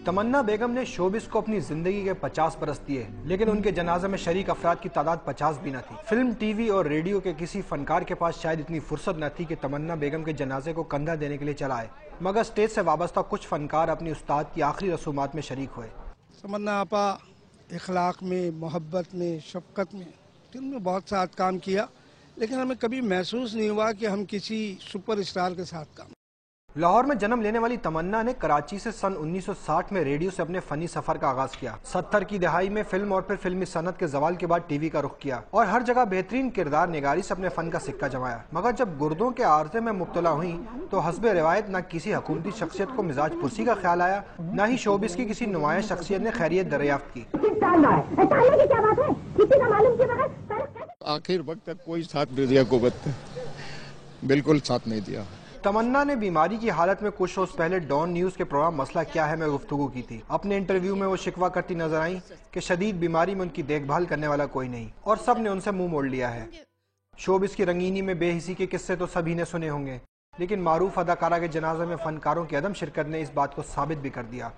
तमन्ना बेगम ने शोबिस को अपनी जिंदगी के 50 बरस दिए, लेकिन उनके जनाजे में शरीक अफराद की तादाद 50 भी न थी। फिल्म, टीवी और रेडियो के किसी फनकार के पास शायद इतनी फुर्सत न थी कि तमन्ना बेगम के जनाजे को कंधा देने के लिए चला आए, मगर स्टेज से वाबस्ता कुछ फनकार अपनी उस्ताद की आखिरी रसूमात में शरीक हुए। तमन्ना आपा इखलाक में, मोहब्बत में, शफकत में, फिल्म में बहुत साथ काम किया, लेकिन हमें कभी महसूस नहीं हुआ कि हम किसी सुपर स्टार के साथ काम। लाहौर में जन्म लेने वाली तमन्ना ने कराची से सन 1960 में रेडियो से अपने फनी सफर का आगाज किया। 70 की दहाई में फिल्म और फिर फिल्मी सनत के जवाल के बाद टीवी का रुख किया और हर जगह बेहतरीन किरदार निगारी से अपने फन का सिक्का जमाया। मगर जब गुर्दों के आर्जे में मुब्तला हुई तो हस्बे रिवायत न किसी हुकूमती शख्सियत को मिजाज पुरसी का ख्याल आया, न ही शोबिस की किसी नुमाया शख्सियत ने खैरियत दरियाफ्त की। आखिर वक्त तक कोई साथ नहीं दिया, कुव्वत बिल्कुल साथ नहीं दिया। तमन्ना ने बीमारी की हालत में कुछ रोज पहले डॉन न्यूज के प्रोग्राम मसला क्या है में गुफ्तगू की थी। अपने इंटरव्यू में वो शिकवा करती नजर आई कि शदीद बीमारी में उनकी देखभाल करने वाला कोई नहीं और सब ने उनसे मुंह मोड़ लिया है। शोबिस की रंगीनी में बेहिसी के किस्से तो सभी ने सुने होंगे, लेकिन मारूफ अदाकारा के जनाजे में फनकारों की अदम शिरकत ने इस बात को साबित भी कर दिया।